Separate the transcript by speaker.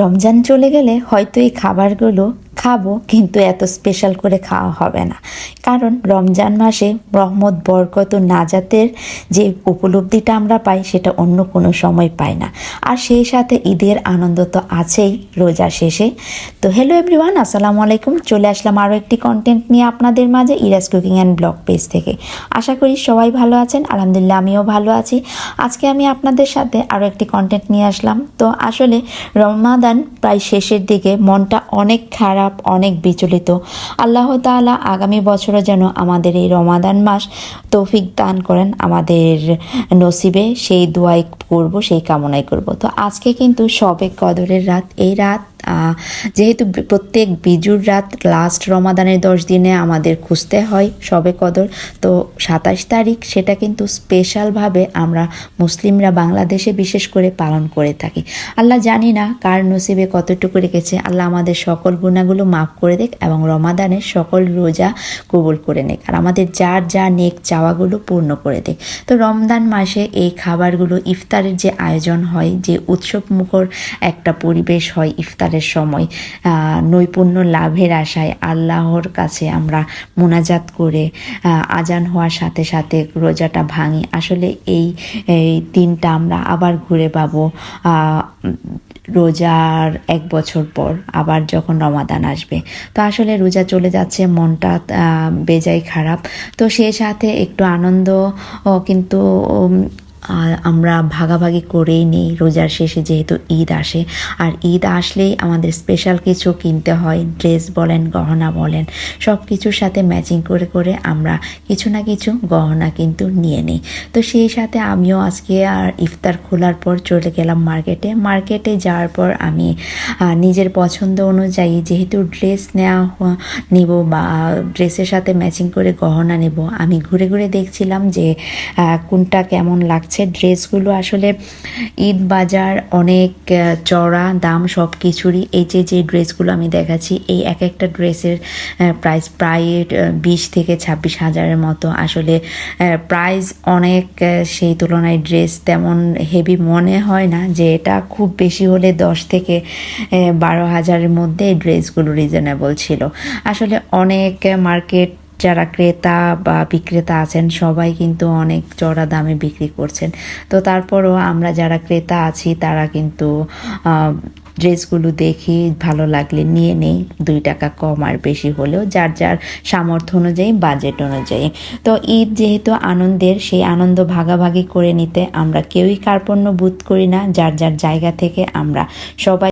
Speaker 1: রমজান চলে গেলে হয়তো এই খাবারগুলো খাবো, কিন্তু এত স্পেশাল করে খাওয়া হবে না। কারণ রমজান মাসে রহমত, বরকত ও নাজাতের যে উপলব্ধিটা আমরা পাই সেটা অন্য কোনো সময় পাই না। আর সেই সাথে ঈদের আনন্দ তো আছেই রোজা শেষে। তো হ্যালো এভরিওয়ান, আসসালামু আলাইকুম। চলে আসলাম আরও একটি কন্টেন্ট নিয়ে আপনাদের মাঝে Iraj cooking and blog page থেকে। আশা করি সবাই ভালো আছেন, আলহামদুলিল্লাহ আমিও ভালো আছি। আজকে আমি আপনাদের সাথে আরও একটি কন্টেন্ট নিয়ে আসলাম। তো আসলে রমাদান প্রায় শেষের দিকে, মনটা অনেক খারাপ, অনেক বিচলিত। আল্লাহ তাআলা আগামী বছরও যেন আমাদের এই রমাদান মাস তৌফিক দান করেন আমাদের নসিবে, সেই দোয়াই করব, সেই কামনাই করব। তো আজকে কিন্তু শবে কদরের রাত। এই রাত যেহেতু প্রত্যেক বিজুর রাত লাস্ট রমাদানের 10 দিনে আমাদের খুঁজতে হয় শবে কদর, তো 27 তারিখ সেটা কিন্তু স্পেশালভাবে আমরা মুসলিমরা বাংলাদেশে বিশেষ করে পালন করে থাকি। আল্লাহ জানি না কার নসিবে কতটুকু রেখেছে, আল্লাহ আমাদের সকল গুনাহগুলো মাফ করে দেখ এবং রমাদানের সকল রোজা কবুল করে নেক, আর আমাদের যার যা নেক চাওয়াগুলো পূর্ণ করে দেখ। তো রমজান মাসে এই খাবারগুলো, ইফতারের যে আয়োজন হয়, যে উৎসব মুখর একটা পরিবেশ হয় ইফতারের সময়, নৈপুণ্য লাভের আশায় আল্লাহর কাছে আমরা মোনাজাত করে আজান হওয়ার সাথে সাথে রোজাটা ভাঙি। আসলে এই দিনটা আমরা আবার ঘুরে পাবো রোজার 1 বছর পর, আবার যখন রমাদান আসবে। তো আসলে রোজা চলে যাচ্ছে, মনটা বেজায় খারাপ। তো সেই সাথে একটু আনন্দ কিন্তু আমরা ভাগাভাগি করেই নিই রোজার শেষে, যেহেতু ঈদ আসে। আর ঈদ আসলেই আমাদের স্পেশাল কিছু কিনতে হয়, ড্রেস বলেন, গহনা বলেন, সব কিছুর সাথে ম্যাচিং করে করে আমরা কিছু না কিছু গহনা কিন্তু নিয়ে নিই। তো সেই সাথে আমিও আজকে আর ইফতার খোলার পর চলে গেলাম মার্কেটে যাওয়ার পর আমি নিজের পছন্দ অনুযায়ী, যেহেতু ড্রেস নিব বা ড্রেসের সাথে ম্যাচিং করে গহনা নেব, আমি ঘুরে ঘুরে দেখছিলাম যে কোনটা কেমন লাগছে ড্রেসগুলো। আসলে ঈদ বাজার অনেক চড়া দাম সব কিছুরই। এই যে ড্রেসগুলো আমি দেখাচ্ছি, এই এক একটা ড্রেসের প্রাইস প্রায় 20 থেকে 26 হাজারের মতো। আসলে প্রাইস অনেক, সেই তুলনায় ড্রেস তেমন হেভি মনে হয় না, যে এটা খুব বেশি হলে 10 থেকে 12 হাজারের মধ্যে এই ড্রেসগুলো রিজনেবল ছিল। আসলে অনেক মার্কেট, যারা ক্রেতা বা বিক্রেতা আছেন সবাই কিন্তু অনেক চড়া দামে বিক্রি করছেন। তো তারপরও আমরা যারা ক্রেতা আছি তারা কিন্তু ড্রেসগুলো দেখি ভালো লাগলে নিয়ে নেই, 2 টাকা কম আর বেশি হলেও, যার যার সামর্থ্য অনুযায়ী, বাজেট অনুযায়ী। তো ঈদ যেহেতু আনন্দের, সেই আনন্দ ভাগাভাগি করে নিতে আমরা কেউই কার্পণ্য বোধ করি না। যার যার জায়গা থেকে আমরা সবাই